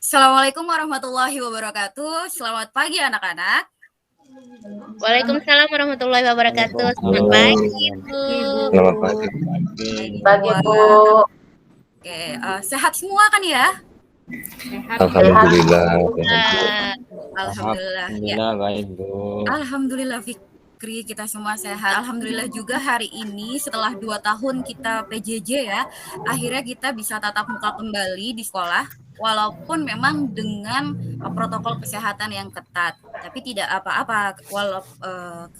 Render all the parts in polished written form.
Assalamualaikum warahmatullahi wabarakatuh. Selamat pagi anak-anak. Waalaikumsalam warahmatullahi wabarakatuh. Selamat pagi, Bu. Selamat pagi. Pagi Bu. Oke, sehat semua kan ya? Alhamdulillah. Alhamdulillah. Ya. Alhamdulillah baik, Bu. Alhamdulillah Fikri, kita semua sehat. Alhamdulillah juga hari ini setelah 2 tahun kita PJJ ya, akhirnya kita bisa tatap muka kembali di sekolah. Walaupun memang dengan protokol kesehatan yang ketat, tapi tidak apa-apa.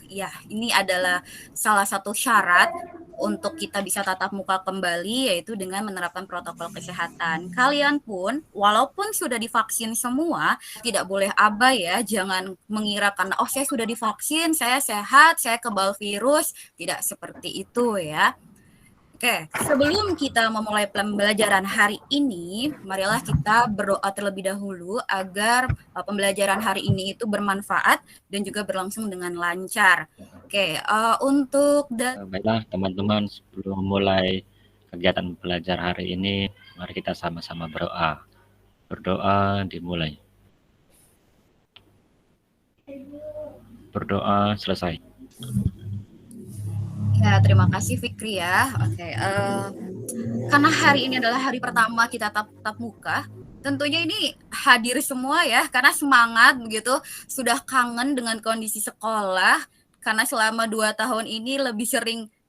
Ya ini adalah salah satu syarat untuk kita bisa tatap muka kembali, yaitu dengan menerapkan protokol kesehatan. Kalian pun, walaupun sudah divaksin semua, tidak boleh abai ya. Jangan mengira karena saya sudah divaksin, saya sehat, saya kebal virus. Tidak seperti itu ya. Oke, sebelum kita memulai pembelajaran hari ini, marilah kita berdoa terlebih dahulu agar pembelajaran hari ini itu bermanfaat dan juga berlangsung dengan lancar. Oke, Baiklah teman-teman, sebelum mulai kegiatan belajar hari ini, mari kita sama-sama berdoa. Berdoa dimulai. Berdoa selesai. Ya, terima kasih Fikri ya. Oke, karena hari ini adalah hari pertama kita tatap muka, tentunya ini hadir semua ya, karena semangat begitu, sudah kangen dengan kondisi sekolah, karena selama 2 tahun ini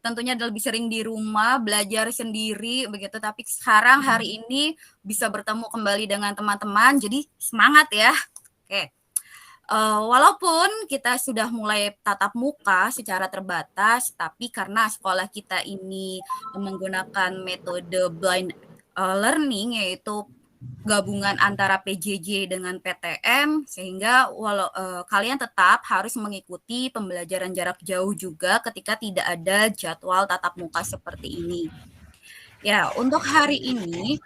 tentunya lebih sering di rumah, belajar sendiri begitu, tapi sekarang hari ini bisa bertemu kembali dengan teman-teman, jadi semangat ya. Oke. Walaupun kita sudah mulai tatap muka secara terbatas, tapi karena sekolah kita ini menggunakan metode blind learning, yaitu gabungan antara PJJ dengan PTM, sehingga kalian tetap harus mengikuti pembelajaran jarak jauh juga ketika tidak ada jadwal tatap muka seperti ini. Ya, untuk hari ini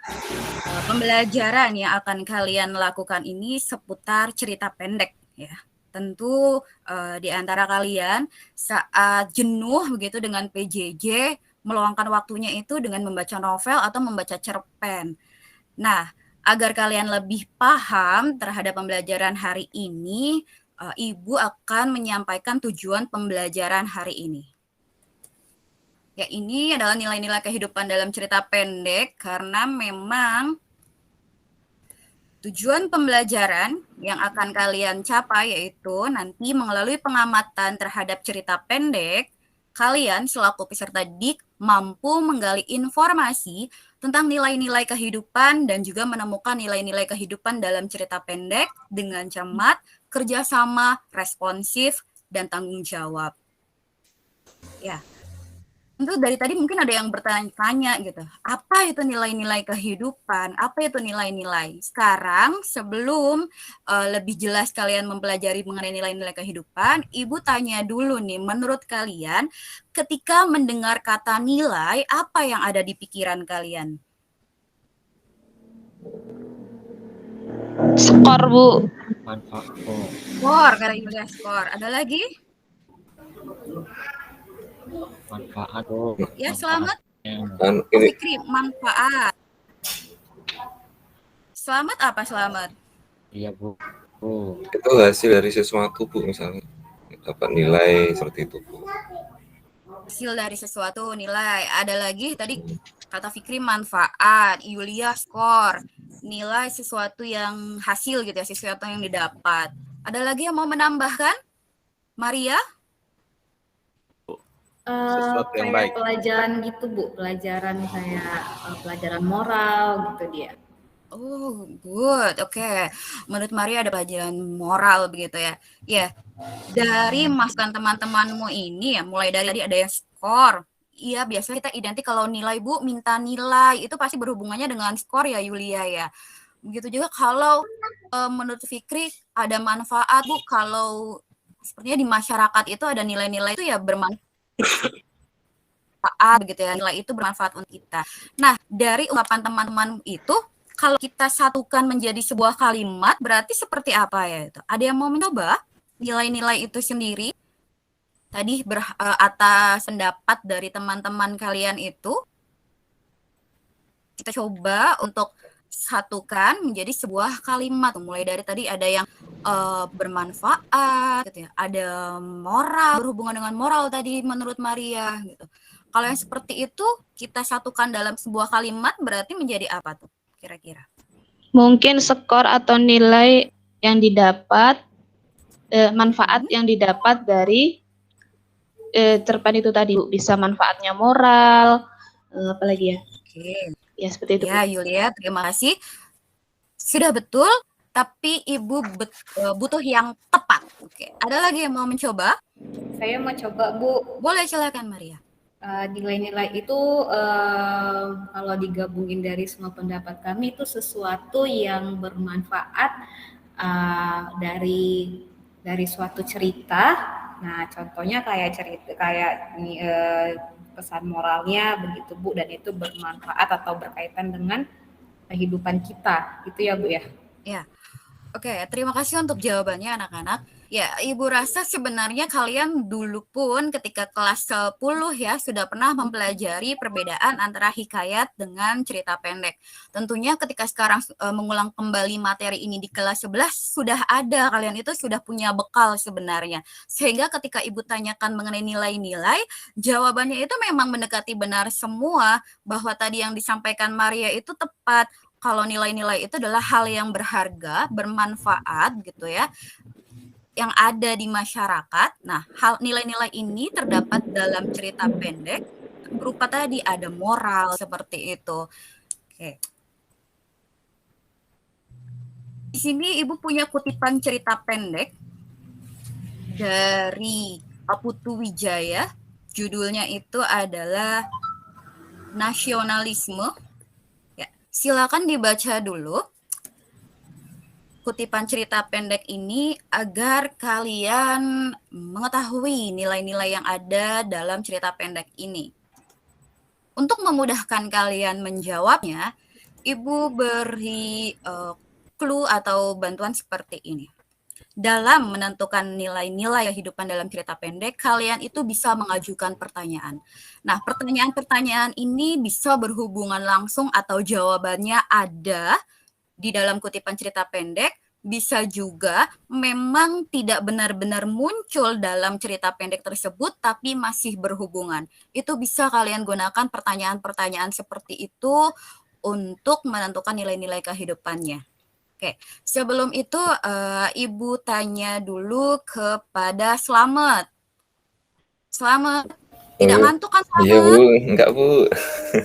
pembelajaran yang akan kalian lakukan ini seputar cerita pendek ya. Tentu di antara kalian saat jenuh begitu dengan PJJ, meluangkan waktunya itu dengan membaca novel atau membaca cerpen. Nah, agar kalian lebih paham terhadap pembelajaran hari ini, Ibu akan menyampaikan tujuan pembelajaran hari ini. Ya, ini adalah nilai-nilai kehidupan dalam cerita pendek karena memang tujuan pembelajaran yang akan kalian capai yaitu nanti melalui pengamatan terhadap cerita pendek, kalian selaku peserta didik mampu menggali informasi tentang nilai-nilai kehidupan dan juga menemukan nilai-nilai kehidupan dalam cerita pendek dengan cermat, kerjasama, responsif, dan tanggung jawab. Ya. Tentu dari tadi mungkin ada yang bertanya-tanya gitu, apa itu nilai-nilai kehidupan, apa itu nilai-nilai? Sekarang sebelum lebih jelas kalian mempelajari mengenai nilai-nilai kehidupan, Ibu tanya dulu nih, menurut kalian ketika mendengar kata nilai, apa yang ada di pikiran kalian? Skor, Bu. Manfaat. Skor, kata Yulia skor. Ada lagi? Manfaat. Ya, selamat. Ini Fikri, manfaat. Selamat apa selamat? Iya, Bu. itu hasil dari sesuatu, Bu, misalnya dapat nilai seperti itu, Bu. Hasil dari sesuatu nilai. Ada lagi tadi kata Fikri manfaat, Yulia skor, nilai sesuatu yang hasil gitu ya, sesuatu yang didapat. Ada lagi yang mau menambahkan? Maria? Sesuatu yang Kayak baik. pelajaran gitu, Bu. Pelajaran kayak pelajaran moral gitu dia. Oh, good. Oke. Menurut Maria ada pelajaran moral begitu ya. Ya. Dari masukan teman-temanmu ini ya, mulai dari ada yang skor. Iya, biasanya kita identik kalau nilai, Bu, minta nilai. Itu pasti berhubungannya dengan skor ya, Yulia ya. Begitu juga kalau menurut Fikri ada manfaat, Bu, kalau sepertinya di masyarakat itu ada nilai-nilai itu ya bermanfaat begitu ya, nilai itu bermanfaat untuk kita. Nah, dari ungkapan teman-teman itu kalau kita satukan menjadi sebuah kalimat berarti seperti apa ya itu? Ada yang mau mencoba nilai-nilai itu sendiri? Tadi atas pendapat dari teman-teman kalian itu kita coba untuk satukan menjadi sebuah kalimat. Mulai dari tadi ada yang bermanfaat gitu ya, ada moral, berhubungan dengan moral tadi menurut Maria gitu. Kalau yang seperti itu kita satukan dalam sebuah kalimat berarti menjadi apa tuh kira-kira? Mungkin skor atau nilai yang didapat, manfaat yang didapat dari cerpen itu tadi, Bu. Bisa manfaatnya moral, apalagi ya? Oke. Ya, seperti itu. Ya, Yulia, terima kasih. Sudah betul, tapi Ibu butuh yang tepat. Oke. Ada lagi yang mau mencoba? Saya mau coba, Bu. Boleh, silakan Maria. Nilai-nilai itu kalau digabungin dari semua pendapat kami itu sesuatu yang bermanfaat dari suatu cerita. Nah, contohnya kayak pesan moralnya begitu, Bu, dan itu bermanfaat atau berkaitan dengan kehidupan kita. Gitu ya, Bu ya. Ya. Oke, terima kasih untuk jawabannya anak-anak. Ya, Ibu rasa sebenarnya kalian dulu pun ketika kelas 10 ya sudah pernah mempelajari perbedaan antara hikayat dengan cerita pendek. Tentunya ketika sekarang mengulang kembali materi ini di kelas 11 sudah ada, kalian itu sudah punya bekal sebenarnya. Sehingga ketika Ibu tanyakan mengenai nilai-nilai, jawabannya itu memang mendekati benar semua, bahwa tadi yang disampaikan Maria itu tepat. Kalau nilai-nilai itu adalah hal yang berharga, bermanfaat gitu ya, yang ada di masyarakat. Nah, hal nilai-nilai ini terdapat dalam cerita pendek berupa tadi ada moral seperti itu. Oke. Di sini Ibu punya kutipan cerita pendek dari Putu Wijaya. Judulnya itu adalah Nasionalisme. Silakan dibaca dulu kutipan cerita pendek ini agar kalian mengetahui nilai-nilai yang ada dalam cerita pendek ini. Untuk memudahkan kalian menjawabnya, Ibu beri clue atau bantuan seperti ini. Dalam menentukan nilai-nilai kehidupan dalam cerita pendek, kalian itu bisa mengajukan pertanyaan. Nah, pertanyaan-pertanyaan ini bisa berhubungan langsung atau jawabannya ada di dalam kutipan cerita pendek, bisa juga memang tidak benar-benar muncul dalam cerita pendek tersebut, tapi masih berhubungan. Itu bisa kalian gunakan pertanyaan-pertanyaan seperti itu untuk menentukan nilai-nilai kehidupannya. Oke, sebelum itu Ibu tanya dulu kepada Slamet. Slamet, tidak ngantuk kan Slamet? Iya Bu, enggak Bu.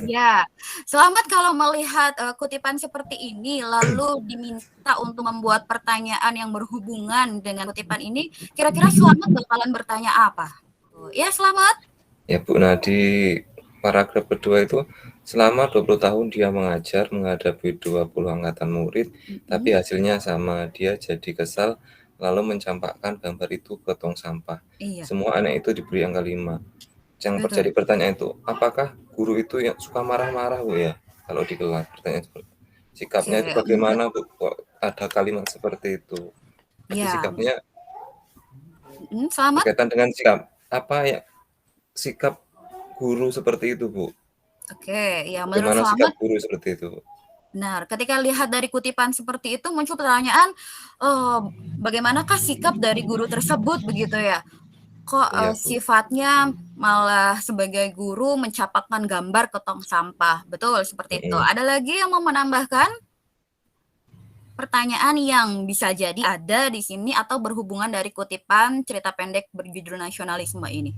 Ya, Slamet kalau melihat kutipan seperti ini, lalu diminta untuk membuat pertanyaan yang berhubungan dengan kutipan ini, kira-kira Slamet bakalan bertanya apa? Ya, Slamet? Ya Bu, nah di paragraf kedua itu selama 20 tahun dia mengajar menghadapi 20 angkatan murid, tapi hasilnya sama, dia jadi kesal lalu mencampakkan gambar itu ke tong sampah. Iya. Semua anak itu diberi angka 5. Yang terjadi pertanyaan itu, apakah guru itu yang suka marah-marah Bu ya? Kalau di kelas pertanyaan seperti sikapnya itu bagaimana Bu? Kok ada kalimat seperti itu? Jadi sikapnya Selamat. berkaitan dengan sikap apa ya? Sikap guru seperti itu Bu. Oke, ya menurut Bagaimana Slamet, sikap guru seperti itu? benar. Ketika lihat dari kutipan seperti itu muncul pertanyaan, bagaimanakah sikap dari guru tersebut begitu ya? Kok sifatnya malah sebagai guru mencampakkan gambar ke tong sampah. Betul, seperti itu. Ada lagi yang mau menambahkan? Pertanyaan yang bisa jadi ada di sini atau berhubungan dari kutipan cerita pendek berjudul Nasionalisme ini.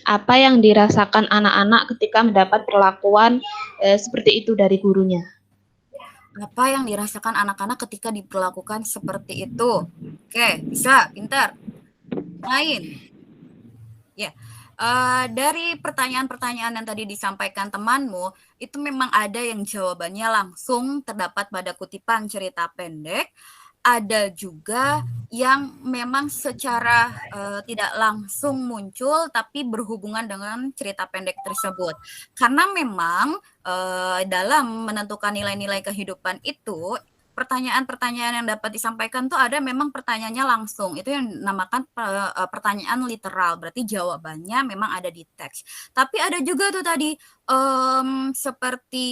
Apa yang dirasakan anak-anak ketika mendapat perlakuan seperti itu dari gurunya? Apa yang dirasakan anak-anak ketika diperlakukan seperti itu? Oke, bisa, pintar. Lain. Ya, dari pertanyaan-pertanyaan yang tadi disampaikan temanmu, itu memang ada yang jawabannya langsung terdapat pada kutipan cerita pendek. Ada juga yang memang secara tidak langsung muncul tapi berhubungan dengan cerita pendek tersebut. Karena memang dalam menentukan nilai-nilai kehidupan itu, pertanyaan-pertanyaan yang dapat disampaikan tuh ada memang pertanyaannya langsung. Itu yang dinamakan pertanyaan literal. Berarti jawabannya memang ada di teks. Tapi ada juga tuh tadi seperti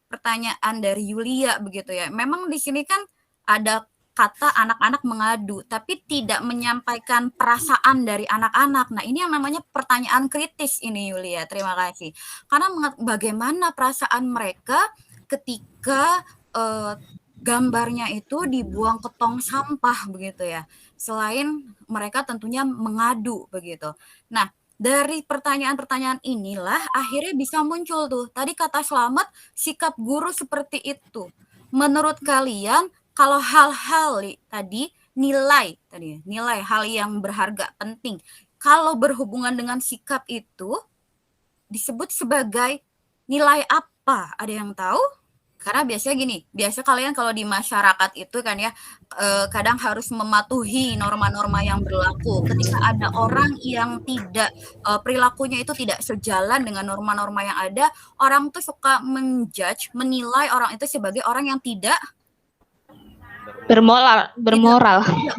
pertanyaan dari Yulia begitu ya. Memang di sini kan ada kata anak-anak mengadu, tapi tidak menyampaikan perasaan dari anak-anak. Nah, ini yang namanya pertanyaan kritis ini Yulia. Terima kasih. Karena bagaimana perasaan mereka ketika gambarnya itu dibuang ke tong sampah begitu ya. Selain mereka tentunya mengadu begitu. Nah, dari pertanyaan-pertanyaan inilah akhirnya bisa muncul tuh. Tadi kata Selamat, sikap guru seperti itu. Menurut kalian kalau hal-hal tadi nilai hal yang berharga penting kalau berhubungan dengan sikap itu disebut sebagai nilai apa? Ada yang tahu? Karena biasanya gini, biasa kalian kalau di masyarakat itu kan ya kadang harus mematuhi norma-norma yang berlaku. Ketika ada orang yang tidak perilakunya itu tidak sejalan dengan norma-norma yang ada, orang tuh suka menilai orang itu sebagai orang yang tidak Bermoral.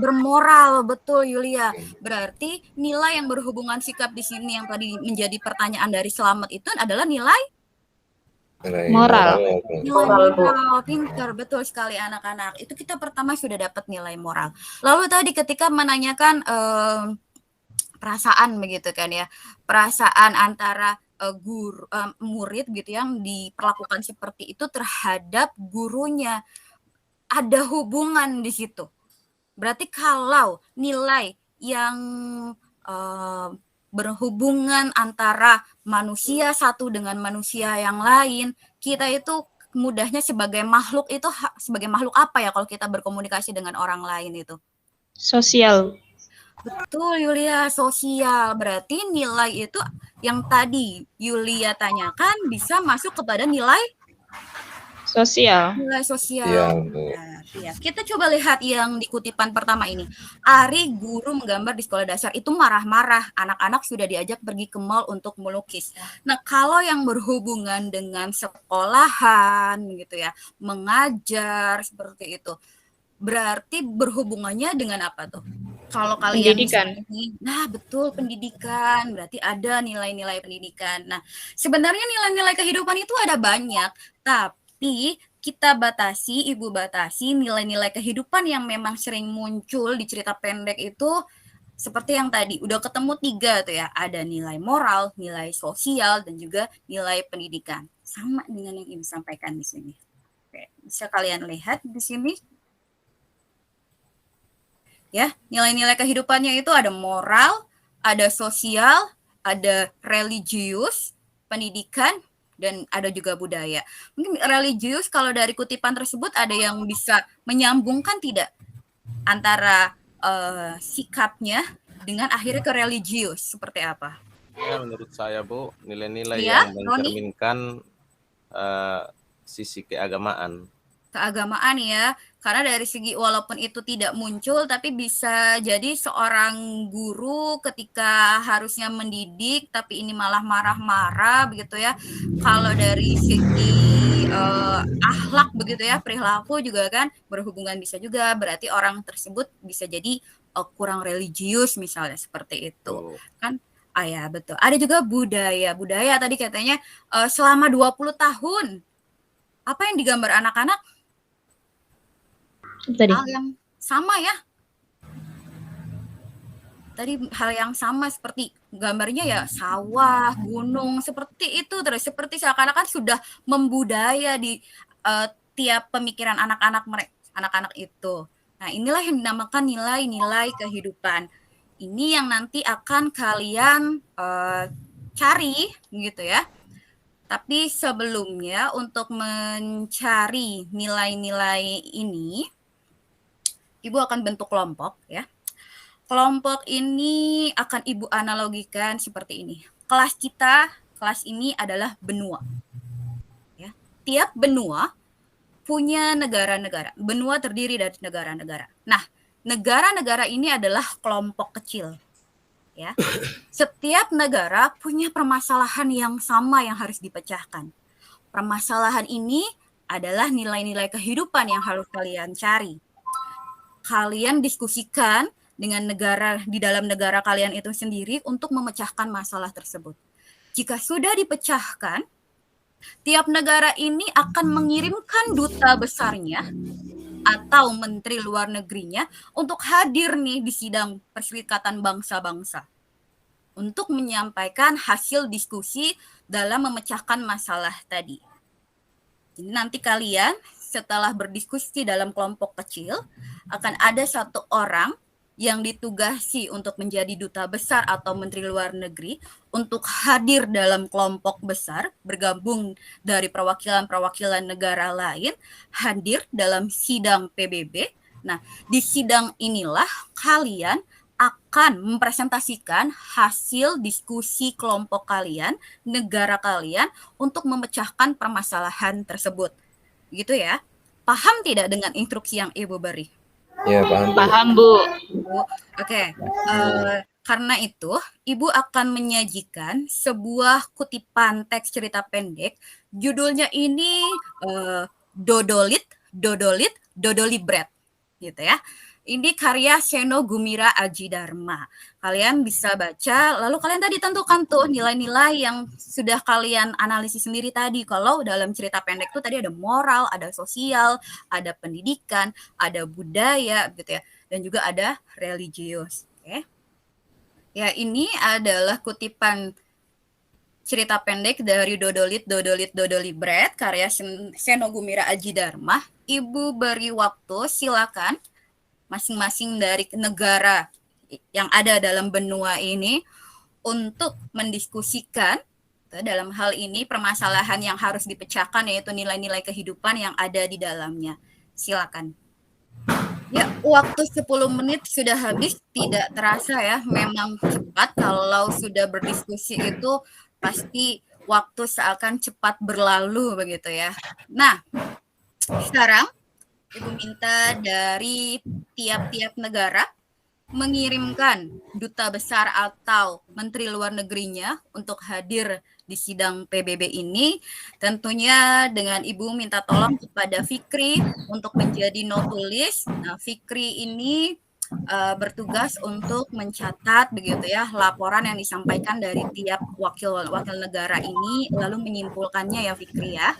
bermoral, betul Yulia. Berarti nilai yang berhubungan sikap di sini yang tadi menjadi pertanyaan dari Selamat itu adalah nilai Moral. moral. Pintar, betul sekali anak-anak. Itu kita pertama sudah dapat nilai moral. Lalu tadi ketika menanyakan perasaan begitu kan ya, perasaan antara murid gitu yang diperlakukan seperti itu terhadap gurunya. Ada hubungan di situ. Berarti kalau nilai yang berhubungan antara manusia satu dengan manusia yang lain, kita itu mudahnya sebagai makhluk itu sebagai makhluk apa ya kalau kita berkomunikasi dengan orang lain itu? Sosial. Betul Yulia, sosial. Berarti nilai itu yang tadi Yulia tanyakan bisa masuk kepada nilai Sosial. nilai sosial. Iya, Ya. Kita coba lihat yang di kutipan pertama ini. Ari, guru menggambar di sekolah dasar, itu marah-marah. Anak-anak sudah diajak pergi ke mall untuk melukis. Nah, kalau yang berhubungan dengan sekolahan, gitu ya, mengajar seperti itu, berarti berhubungannya dengan apa tuh? Kalau kalian Pendidikan. nah betul pendidikan, berarti ada nilai-nilai pendidikan. Nah, sebenarnya nilai-nilai kehidupan itu ada banyak, tapi kita batasi, Ibu batasi nilai-nilai kehidupan yang memang sering muncul di cerita pendek itu seperti yang tadi, udah ketemu 3 tuh ya, ada nilai moral, nilai sosial, dan juga nilai pendidikan. Sama dengan yang Ibu sampaikan di sini. Oke, bisa kalian lihat di sini. Ya, nilai-nilai kehidupannya itu ada moral, ada sosial, ada religius, pendidikan, dan ada juga budaya. Mungkin religius kalau dari kutipan tersebut ada yang bisa menyambungkan tidak antara sikapnya dengan akhirnya ke religius seperti apa? Ya, menurut saya Bu, nilai-nilai Ya, yang Roni? mencerminkan sisi keagamaan. Keagamaan ya, karena dari segi walaupun itu tidak muncul tapi bisa jadi seorang guru ketika harusnya mendidik tapi ini malah marah-marah begitu ya. Kalau dari segi akhlak begitu ya, perilaku juga kan berhubungan bisa juga, berarti orang tersebut bisa jadi kurang religius misalnya seperti itu. Kan ya betul. Ada juga budaya. Budaya tadi katanya selama 20 tahun. Apa yang digambar anak-anak? Tadi. Hal yang sama ya. Tadi hal yang sama seperti gambarnya ya sawah, gunung, seperti itu terus seperti seakan-akan sudah membudaya di tiap pemikiran anak-anak itu. Nah, inilah yang dinamakan nilai-nilai kehidupan. Ini yang nanti akan kalian cari gitu ya. Tapi sebelumnya untuk mencari nilai-nilai ini Ibu akan bentuk kelompok ya. Kelompok ini akan Ibu analogikan seperti ini. Kelas ini adalah benua. Ya. Tiap benua punya negara-negara. Benua terdiri dari negara-negara. Nah, negara-negara ini adalah kelompok kecil. Ya. Setiap negara punya permasalahan yang sama yang harus dipecahkan. Permasalahan ini adalah nilai-nilai kehidupan yang harus kalian cari. Kalian diskusikan dengan negara di dalam negara kalian itu sendiri untuk memecahkan masalah tersebut. Jika sudah dipecahkan, Tiap negara ini akan mengirimkan duta besarnya atau menteri luar negerinya untuk hadir nih di sidang Perserikatan Bangsa-Bangsa untuk menyampaikan hasil diskusi dalam memecahkan masalah tadi. Jadi nanti kalian setelah berdiskusi dalam kelompok kecil akan ada satu orang yang ditugasi untuk menjadi duta besar atau menteri luar negeri untuk hadir dalam kelompok besar, bergabung dari perwakilan-perwakilan negara lain, hadir dalam sidang PBB. Nah, di sidang inilah kalian akan mempresentasikan hasil diskusi kelompok kalian, negara kalian, untuk memecahkan permasalahan tersebut. Gitu ya. Paham tidak dengan instruksi yang Ibu beri? Ya, paham, Bu. Paham, Bu. Oke, karena itu Ibu akan menyajikan sebuah kutipan teks cerita pendek. Judulnya ini Dodolit, Dodolit, Dodolibret, gitu ya. Ini karya Seno Gumira Aji Dharma. Kalian bisa baca, lalu kalian tadi tentukan tuh nilai-nilai yang sudah kalian analisis sendiri tadi. Kalau dalam cerita pendek tuh tadi ada moral, ada sosial, ada pendidikan, ada budaya, gitu ya, dan juga ada religius. Oke. Ya, ini adalah kutipan cerita pendek dari Dodolit, Dodolit, Dodolibret, karya Seno Gumira Aji Dharma. Ibu beri waktu, silakan masing-masing dari negara yang ada dalam benua ini untuk mendiskusikan dalam hal ini permasalahan yang harus dipecahkan, yaitu nilai-nilai kehidupan yang ada di dalamnya. Silakan. Ya, waktu 10 menit sudah habis, tidak terasa ya, memang cepat. Kalau sudah berdiskusi itu pasti waktu seakan cepat berlalu begitu ya. Nah, sekarang Ibu minta dari tiap-tiap negara mengirimkan duta besar atau menteri luar negerinya untuk hadir di sidang PBB ini. Tentunya dengan Ibu minta tolong kepada Fikri untuk menjadi notulis. Nah, Fikri ini bertugas untuk mencatat begitu ya laporan yang disampaikan dari tiap wakil negara ini, lalu menyimpulkannya ya Fikri ya.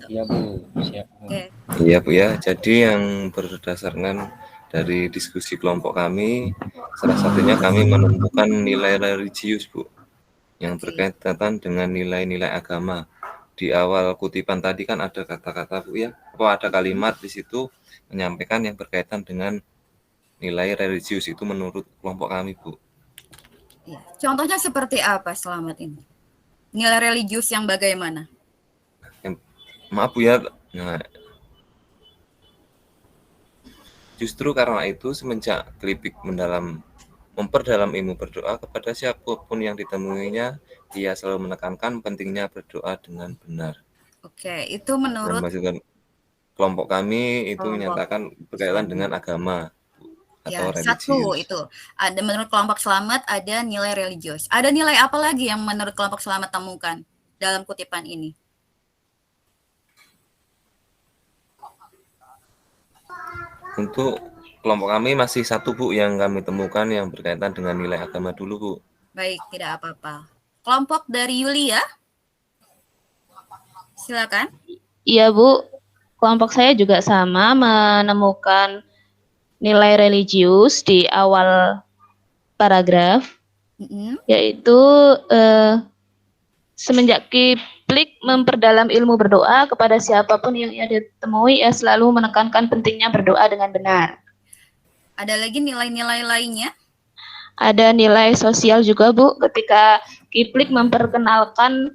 Iya, Bu. Siap, Bu. Oke. Iya, Bu ya. Jadi yang berdasarkan dari diskusi kelompok kami, salah satunya kami menemukan nilai religius, Bu, yang berkaitan dengan nilai-nilai agama. Di awal kutipan tadi kan ada kata-kata, Bu ya, ada kalimat di situ menyampaikan yang berkaitan dengan nilai religius itu menurut kelompok kami, Bu. Ya. Contohnya seperti apa Selamat ini? Nilai religius yang bagaimana? Maaf, Bu ya. Nah, justru karena itu semenjak Kelipik memperdalam ilmu berdoa kepada siapapun yang ditemuinya, ia selalu menekankan pentingnya berdoa dengan benar. Oke, itu menurut Maksudkan kelompok kami itu menyatakan berkaitan dengan agama atau ya, religius. satu itu. Ada menurut kelompok Selamat ada nilai religius. Ada nilai apa lagi yang menurut kelompok Selamat temukan dalam kutipan ini? Untuk kelompok kami masih satu, Bu, yang kami temukan yang berkaitan dengan nilai agama dulu, Bu. Baik, tidak apa-apa. Kelompok dari Yulia, silakan. Iya, Bu. Kelompok saya juga sama menemukan nilai religius di awal paragraf, yaitu semenjak Kiplik memperdalam ilmu berdoa kepada siapapun yang ia ditemui, ia selalu menekankan pentingnya berdoa dengan benar. Ada lagi nilai-nilai lainnya? Ada nilai sosial juga, Bu, ketika Kiplik memperkenalkan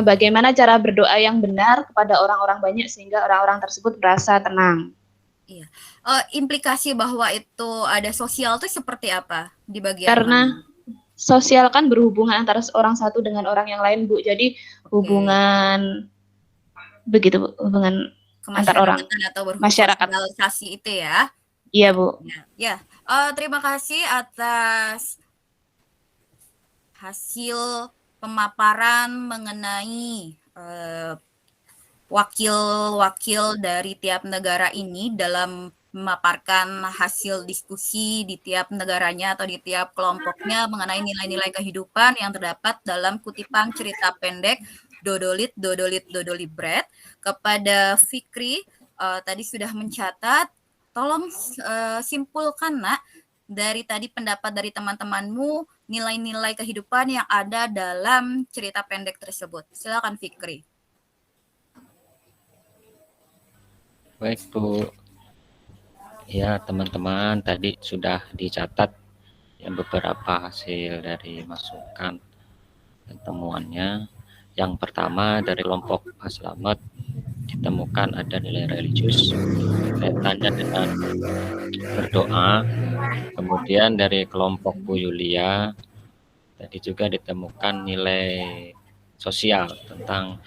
bagaimana cara berdoa yang benar kepada orang-orang banyak sehingga orang-orang tersebut merasa tenang. Iya. Implikasi bahwa itu ada sosial itu seperti apa di bagian Karena mana? sosial kan berhubungan antara orang satu dengan orang yang lain, Bu. Jadi hubungan begitu, Bu, hubungan antar orang, atau masyarakat. Sosialisasi itu ya. Iya, Bu. Ya. Terima kasih atas hasil pemaparan mengenai wakil-wakil dari tiap negara ini dalam memaparkan hasil diskusi di tiap negaranya atau di tiap kelompoknya mengenai nilai-nilai kehidupan yang terdapat dalam kutipan cerita pendek Dodolit, Dodolibret. Kepada Fikri, tadi sudah mencatat, tolong simpulkan nak, dari tadi pendapat dari teman-temanmu, nilai-nilai kehidupan yang ada dalam cerita pendek tersebut. Silakan Fikri. Baik Bu. Ya teman-teman, tadi sudah dicatat ya beberapa hasil dari masukan dan temuannya. Yang pertama dari kelompok Pak Slamet ditemukan ada nilai religius kaitannya dengan berdoa. Kemudian dari kelompok Bu Yulia tadi juga ditemukan nilai sosial tentang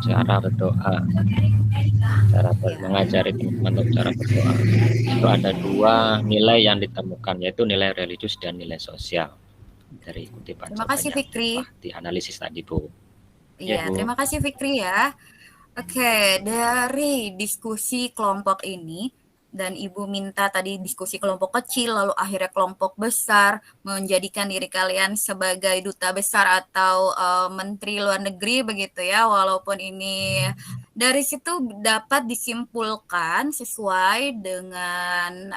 cara berdoa, cara mengajari teman-teman untuk cara berdoa. Itu ada 2 nilai yang ditemukan, yaitu nilai religius dan nilai sosial dari kutipan. Terima kasih Fikri. Di analisis tadi Bu. Iya, Ya, Bu. terima kasih Fikri ya. Oke, dari diskusi kelompok ini, dan Ibu minta tadi diskusi kelompok kecil, lalu akhirnya kelompok besar, menjadikan diri kalian sebagai duta besar atau menteri luar negeri begitu ya, walaupun ini dari situ dapat disimpulkan sesuai dengan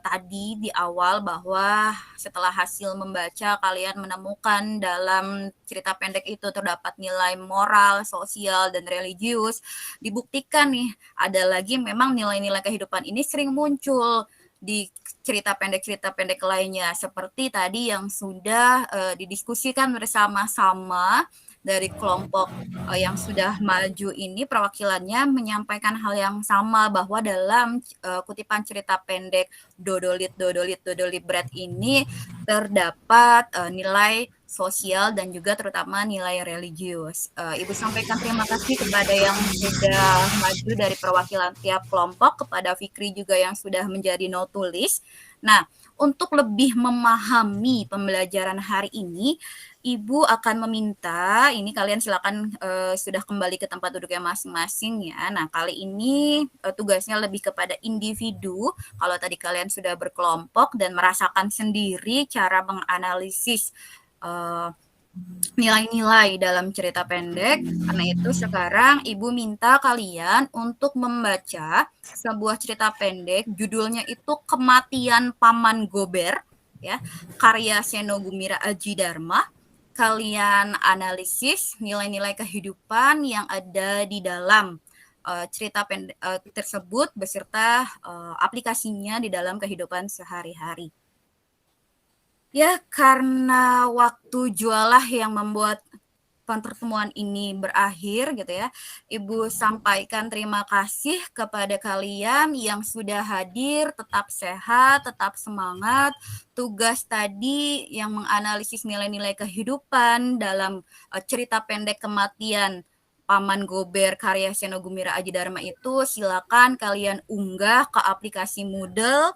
tadi di awal bahwa setelah hasil membaca kalian menemukan dalam cerita pendek itu terdapat nilai moral, sosial, dan religius. Dibuktikan nih, ada lagi memang nilai-nilai kehidupan ini sering muncul di cerita pendek lainnya, seperti tadi yang sudah didiskusikan bersama-sama dari kelompok yang sudah maju ini, perwakilannya menyampaikan hal yang sama, bahwa dalam kutipan cerita pendek Dodolibret ini terdapat nilai sosial dan juga terutama nilai religius. Ibu sampaikan terima kasih kepada yang sudah maju dari perwakilan tiap kelompok, kepada Fikri juga yang sudah menjadi no tulis. Nah, untuk lebih memahami pembelajaran hari ini, Ibu akan meminta, ini kalian silakan sudah kembali ke tempat duduknya masing-masing ya. Nah, kali ini tugasnya lebih kepada individu. Kalau tadi kalian sudah berkelompok dan merasakan sendiri cara menganalisis nilai-nilai dalam cerita pendek, karena itu sekarang Ibu minta kalian untuk membaca sebuah cerita pendek, judulnya itu Kematian Paman Gober, ya, karya Seno Gumira Aji Dharma. Kalian analisis nilai-nilai kehidupan yang ada di dalam cerita pendek tersebut beserta aplikasinya di dalam kehidupan sehari-hari. Ya, karena waktu jualah yang membuat pertemuan ini berakhir gitu ya, Ibu sampaikan terima kasih kepada kalian yang sudah hadir, tetap sehat, tetap semangat. Tugas tadi yang menganalisis nilai-nilai kehidupan dalam cerita pendek Kematian Paman Gober karya Seno Gumira Aji Dharma itu silakan kalian unggah ke aplikasi Moodle.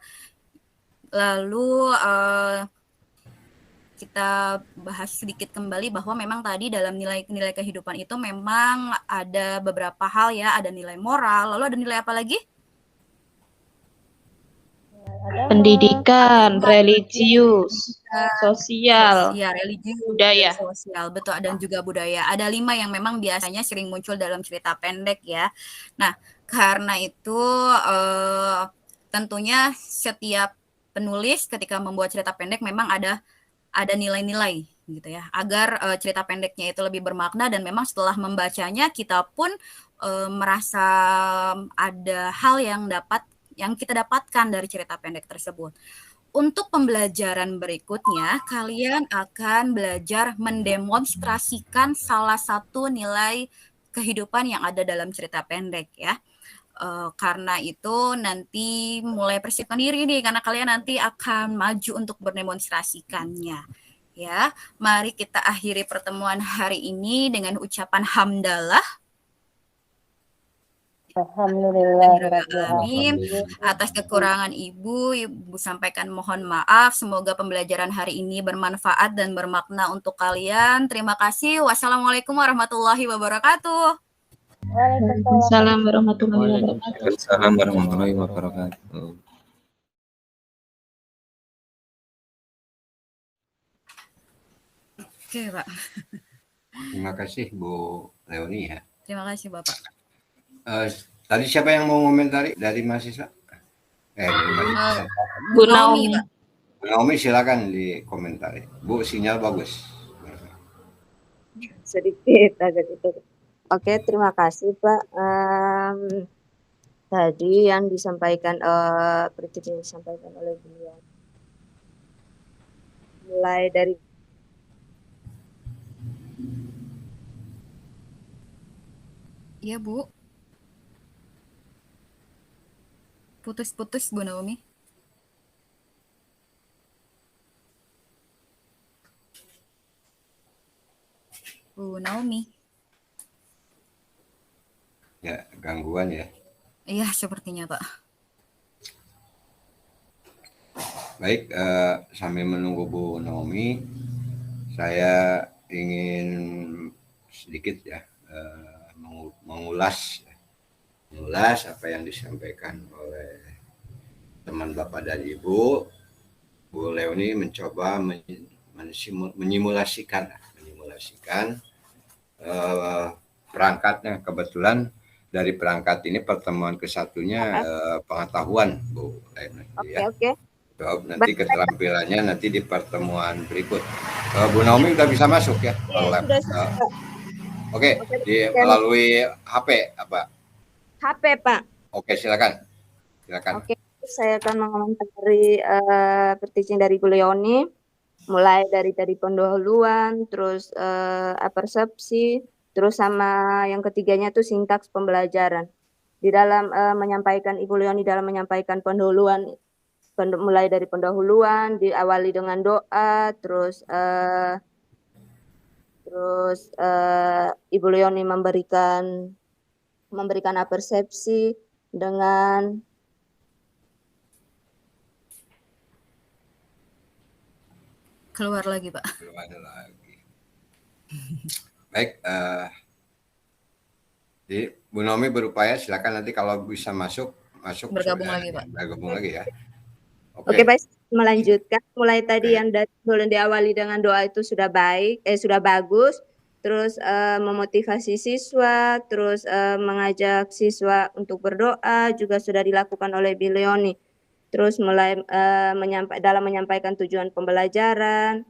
Lalu kita bahas sedikit kembali bahwa memang tadi dalam nilai-nilai kehidupan itu memang ada beberapa hal ya, ada nilai moral, lalu ada nilai apa lagi? Pendidikan, religius, sosial, religius, budaya. sosial, betul, dan juga budaya. Ada 5 yang memang biasanya sering muncul dalam cerita pendek ya. Nah, karena itu tentunya setiap penulis ketika membuat cerita pendek memang ada nilai-nilai gitu ya, agar cerita pendeknya itu lebih bermakna, dan memang setelah membacanya kita pun merasa ada hal yang kita dapatkan dari cerita pendek tersebut. Untuk pembelajaran berikutnya, kalian akan belajar mendemonstrasikan salah satu nilai kehidupan yang ada dalam cerita pendek ya. Karena itu nanti mulai persiapkan diri nih, karena kalian nanti akan maju untuk berdemonstrasikannya. Ya, mari kita akhiri pertemuan hari ini dengan ucapan hamdalah. Amin. Atas kekurangan Ibu sampaikan mohon maaf. Semoga pembelajaran hari ini bermanfaat dan bermakna untuk kalian. Terima kasih. Wassalamualaikum warahmatullahi wabarakatuh. Waalaikumsalam warahmatullahi wabarakatuh. Waalaikumsalam warahmatullahi wabarakatuh. Oke, Pak. Terima kasih Bu Leoni ya. Terima kasih Bapak. Tadi siapa yang mau komentari dari mahasiswa? Dari mahasiswa. Bu Naomi. Pak. Bu Naomi silakan dikomentari. Bu, sinyal bagus. Sedikit agak itu. Oke, terima kasih Pak. Tadi yang disampaikan seperti yang disampaikan oleh beliau, mulai dari Iya Bu. Putus-putus Bu Naomi. Bu Naomi. Ya, gangguan ya. Iya, sepertinya Pak. Baik, sambil menunggu Bu Naomi, saya ingin sedikit ya mengulas apa yang disampaikan oleh teman Bapak dan Ibu. Bu Leoni mencoba menyimulasikan perangkatnya. Kebetulan dari perangkat ini pertemuan ke-1-nya pengetahuan Bu Leoni. Oke. Nanti keterampilannya nanti di pertemuan berikut. Bu Naomi udah bisa masuk ya? Sudah. Oke, melalui HP apa? HP Pak. Oke, silakan. Oke, saya akan mengomentari perteaching dari Bu Leoni, mulai dari pendahuluan, terus persepsi, terus sama yang ketiganya tuh sintaks pembelajaran. Di dalam menyampaikan Ibu Leoni dalam menyampaikan pendahuluan, mulai dari pendahuluan diawali dengan doa, terus Ibu Leoni memberikan persepsi dengan keluar lagi Pak. Baik, jadi Bu Naomi berupaya, silakan nanti kalau bisa masuk bergabung lagi Pak. Bergabung lagi ya. Oke, baik, melanjutkan mulai tadi yang belum diawali dengan doa itu sudah bagus. Terus memotivasi siswa, terus mengajak siswa untuk berdoa juga sudah dilakukan oleh Bu Leoni. Terus mulai dalam menyampaikan tujuan pembelajaran,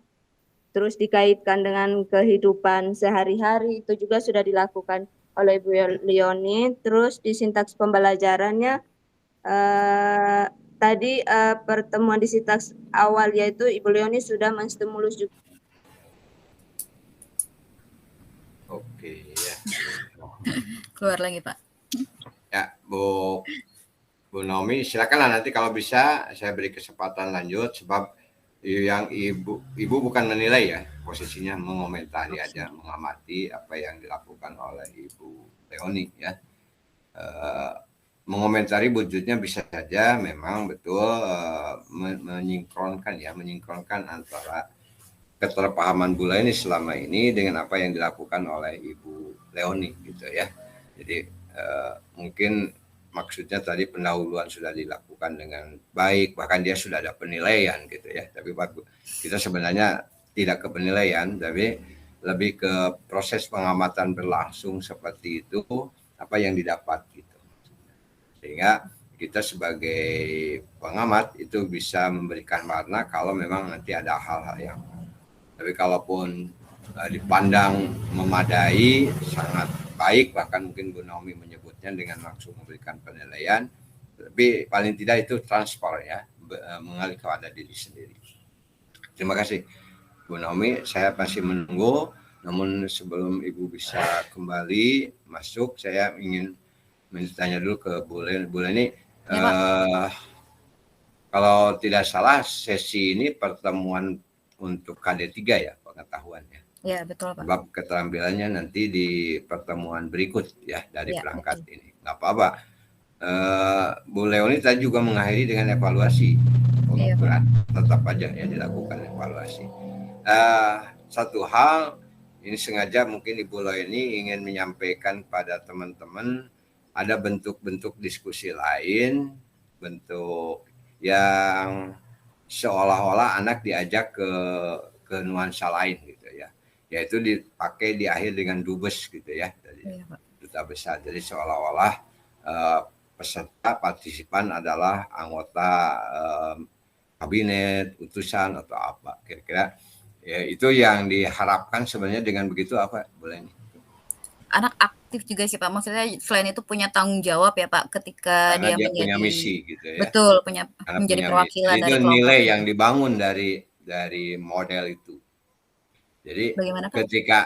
terus dikaitkan dengan kehidupan sehari-hari itu juga sudah dilakukan oleh Bu Leoni. Terus di sintaks pembelajarannya tadi pertemuan di sintaks awal yaitu Ibu Leoni sudah menstimulus juga. Oke ya. Keluar lagi Pak. Ya, Bu Naomi, silakanlah nanti kalau bisa saya beri kesempatan lanjut, sebab yang ibu bukan menilai ya, posisinya mengomentari aja, mengamati apa yang dilakukan oleh Ibu Leoni ya. Mengomentari wujudnya bisa saja memang betul menyinkronkan antara keterpahaman Bu Leoni selama ini dengan apa yang dilakukan oleh Ibu Leoni gitu ya. Jadi mungkin maksudnya tadi pendahuluan sudah dilakukan dengan baik, bahkan dia sudah ada penilaian gitu ya. Tapi kita sebenarnya tidak ke penilaian, tapi lebih ke proses pengamatan berlangsung seperti itu, apa yang didapat gitu. Sehingga kita sebagai pengamat itu bisa memberikan makna kalau memang nanti ada hal-hal yang, tapi kalaupun dipandang memadai, sangat baik, bahkan mungkin Bu Naomi menyebutnya dengan langsung memberikan penilaian, tapi paling tidak itu transparan ya, mengalir kepada diri sendiri. Terima kasih Bu Naomi, saya masih menunggu, namun sebelum Ibu bisa kembali masuk, saya ingin bertanya dulu ke Bu Leoni. Kalau tidak salah sesi ini pertemuan untuk KD3 ya, pengetahuannya. Ya, betul Pak. Sebab keterampilannya nanti di pertemuan berikut ya dari perangkat ini. Nggak apa-apa. Bu Leoni tadi juga mengakhiri dengan evaluasi. Berat, tetap aja ya dilakukan evaluasi. Satu hal, ini sengaja mungkin Ibu Leoni ingin menyampaikan pada teman-teman, ada bentuk-bentuk diskusi lain, bentuk yang seolah-olah anak diajak ke nuansa lain gitu ya. yaitu dipakai di akhir dengan dubes gitu ya, dari Iya, Pak. duta besar. Jadi seolah-olah peserta partisipan adalah anggota kabinet, utusan atau apa. Kira-kira ya itu yang diharapkan sebenarnya dengan begitu apa boleh nih? Anak aktif juga sih Pak, maksudnya selain itu punya tanggung jawab ya Pak ketika Karena dia punya menjadi misi gitu ya. betul, menjadi Karena punya misi. perwakilan Itu dari kelompok nilai itu. yang dibangun dari model itu. Jadi Bagaimana Pak? ketika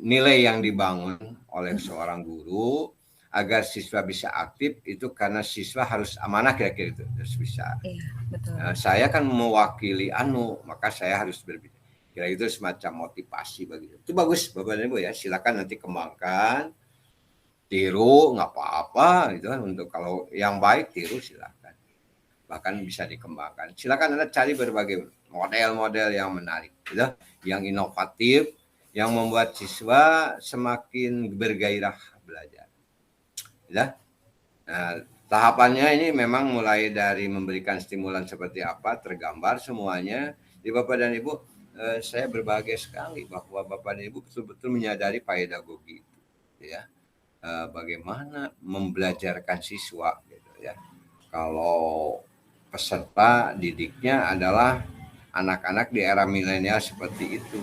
nilai yang dibangun oleh seorang guru agar siswa bisa aktif itu karena siswa harus amanah kira-kira itu harus bisa. Iya, betul. Saya kan mewakili maka saya harus berbicara. Kira itu semacam motivasi begitu. Itu bagus Bapak dan Ibu ya. Silakan nanti kembangkan, tiru nggak apa-apa gitu kan. Untuk kalau yang baik tiru silakan. Bahkan bisa dikembangkan. Silakan Anda cari berbagai model-model yang menarik, gitu, yang inovatif, yang membuat siswa semakin bergairah belajar. Ya. Nah, tahapannya ini memang mulai dari memberikan stimulan seperti apa, tergambar semuanya. Di Bapak dan Ibu, saya berbahagia sekali bahwa Bapak dan Ibu betul-betul menyadari pedagogi itu, ya. Bagaimana membelajarkan siswa, gitu ya. Kalau peserta didiknya adalah anak-anak di era milenial seperti itu,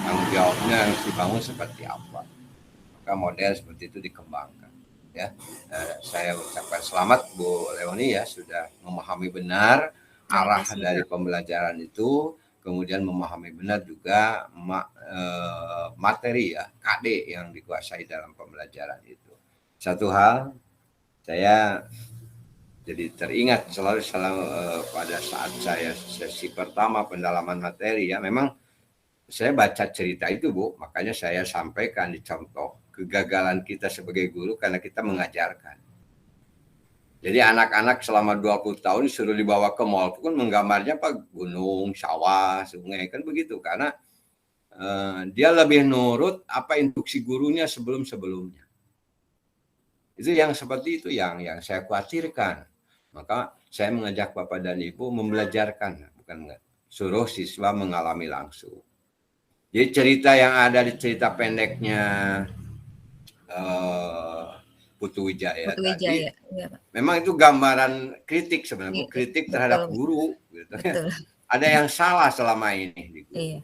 tanggung jawabnya harus dibangun seperti apa, maka model seperti itu dikembangkan. Ya, saya ucapkan selamat Bu Leoni ya sudah memahami benar arah dari pembelajaran itu, kemudian memahami benar juga materi ya KD yang dikuasai dalam pembelajaran itu. Satu hal saya jadi teringat selalu pada saat saya sesi pertama pendalaman materi ya, memang saya baca cerita itu Bu, makanya saya sampaikan di contoh kegagalan kita sebagai guru karena kita mengajarkan. Jadi anak-anak selama 20 tahun disuruh dibawa ke mall pun menggambarnya apa gunung, sawah, sungai kan begitu karena dia lebih nurut apa instruksi gurunya sebelum-sebelumnya. Itu yang seperti itu yang saya khawatirkan. Maka saya mengajak Bapak dan Ibu membelajarkan, bukan suruh siswa mengalami langsung. Jadi cerita yang ada di cerita pendeknya Putu Wijaya tadi, ya, memang itu gambaran kritik sebenarnya, kritik terhadap guru. Gitu. Ada yang salah selama ini di guru. Iya.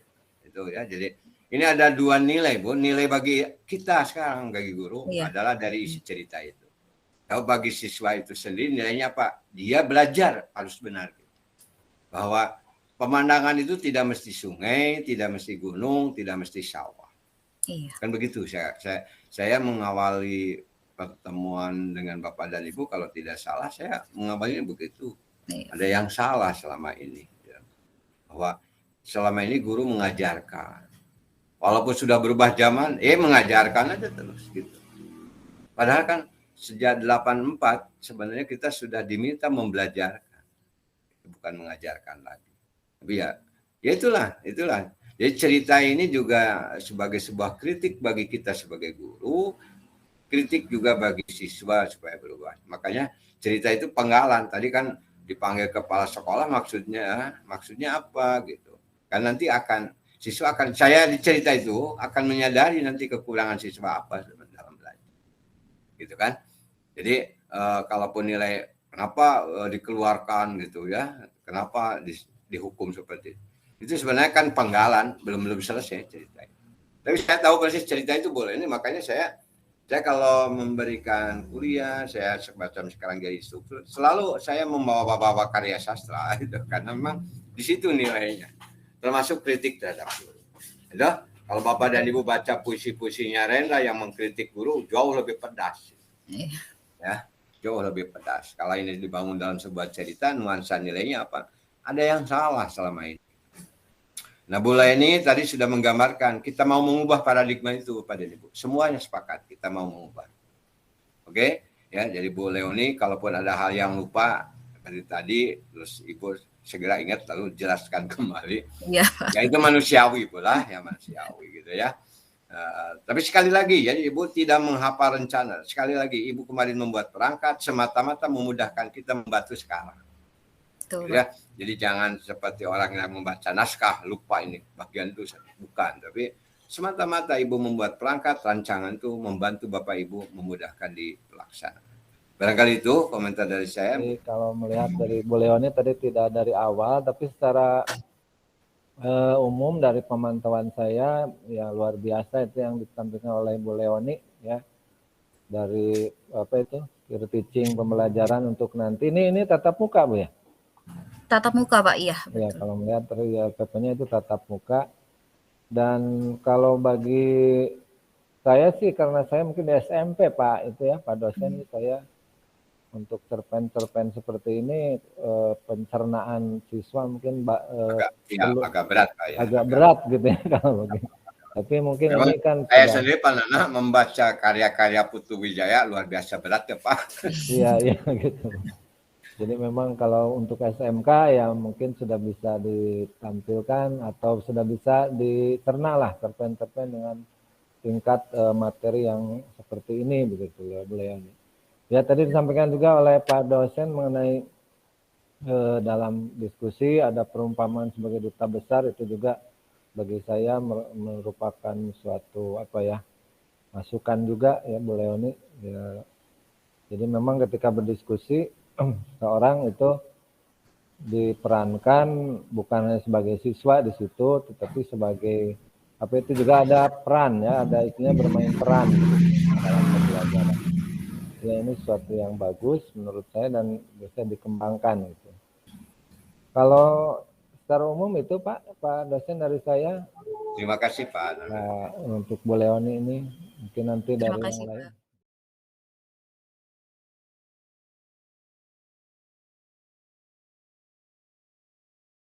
Itu ya. Jadi ini ada dua nilai Bu, nilai bagi kita sekarang bagi guru adalah dari isi cerita itu. Kalau bagi siswa itu sendiri nilainya apa? Dia belajar harus benar. Bahwa pemandangan itu tidak mesti sungai, tidak mesti gunung, tidak mesti sawah. Iya. Kan begitu saya mengawali pertemuan dengan Bapak dan Ibu kalau tidak salah saya mengawalinya begitu. Iya. Ada yang salah selama ini. Ya. Bahwa selama ini guru mengajarkan. Walaupun sudah berubah zaman, mengajarkan aja terus gitu. Padahal kan sejak 84 sebenarnya kita sudah diminta membelajarkan. Bukan mengajarkan lagi. Tapi ya itulah. Jadi cerita ini juga sebagai sebuah kritik bagi kita sebagai guru, kritik juga bagi siswa supaya berubah. Makanya cerita itu penggalan. Tadi kan dipanggil kepala sekolah maksudnya apa gitu. Kan nanti saya di cerita itu akan menyadari nanti kekurangan siswa apa dalam belajar. Gitu kan. Jadi kalaupun nilai kenapa dikeluarkan gitu ya, kenapa dihukum seperti itu. Itu sebenarnya kan penggalan, belum selesai cerita. Tapi saya tahu persis cerita itu boleh. Ini makanya saya kalau memberikan kuliah, saya semacam sekarang jadi instruktur, selalu saya membawa bapak karya sastra itu karena memang di situ nilainya. Termasuk kritik terhadap guru. Kalau Bapak dan Ibu baca puisi-puisinya Rendra yang mengkritik guru jauh lebih pedas. Ya, jauh lebih pedas. Kalau ini dibangun dalam sebuah cerita, nuansa nilainya apa? Ada yang salah selama ini. Nah, Bu Leni tadi sudah menggambarkan kita mau mengubah paradigma itu Bapak dan Ibu. Semuanya sepakat kita mau mengubah. Oke? Ya, jadi Bu Leoni kalaupun ada hal yang lupa tadi terus Ibu segera ingat lalu jelaskan kembali. Ya itu manusiawi pula ya manusiawi gitu ya. Tapi sekali lagi ya Ibu tidak menghafal rencana. Sekali lagi Ibu kemarin membuat perangkat semata-mata memudahkan kita membantu sekarang. Ya, jadi jangan seperti orang yang membaca naskah lupa ini bagian itu bukan, tapi semata-mata Ibu membuat perangkat rancangan itu membantu Bapak Ibu memudahkan di pelaksana. Barangkali itu komentar dari saya. Jadi kalau melihat dari Bu Leoni tadi tidak dari awal, tapi secara umum dari pemantauan saya ya luar biasa itu yang ditampilkan oleh Bu Leoni ya, dari apa itu peer teaching pembelajaran untuk nanti ini tatap muka Bu ya. Tatap muka Pak, iya. Ya Betul. kalau melihat dari LPP-nya itu tatap muka. Dan kalau bagi saya sih karena saya mungkin di SMP Pak itu ya Pak dosen saya untuk cerpen-cerpen seperti ini pencernaan siswa mungkin agak berat Pak ya. Agak berat gitu ya kalau begitu. Tapi mungkin memang ini kan saya sendiri Pak Nana membaca karya-karya Putu Wijaya luar biasa berat ya Pak. Iya gitu. Jadi memang kalau untuk SMK ya mungkin sudah bisa ditampilkan atau sudah bisa dicerna lah cerpen-cerpen dengan tingkat materi yang seperti ini begitu ya Bu Leoni. Ya tadi disampaikan juga oleh Pak dosen mengenai dalam diskusi ada perumpamaan sebagai duta besar itu juga bagi saya merupakan suatu masukan juga ya Bu Leoni. Ya, jadi memang ketika berdiskusi seorang itu diperankan bukan hanya sebagai siswa di situ, tetapi sebagai itu juga ada peran ya, ada istilahnya bermain peran dalam pembelajaran. Ya ini sesuatu yang bagus menurut saya dan bisa dikembangkan gitu. Kalau secara umum itu Pak dosen dari saya. Terima kasih Pak. Nah, untuk Bu Leoni ini mungkin nanti dari yang lain.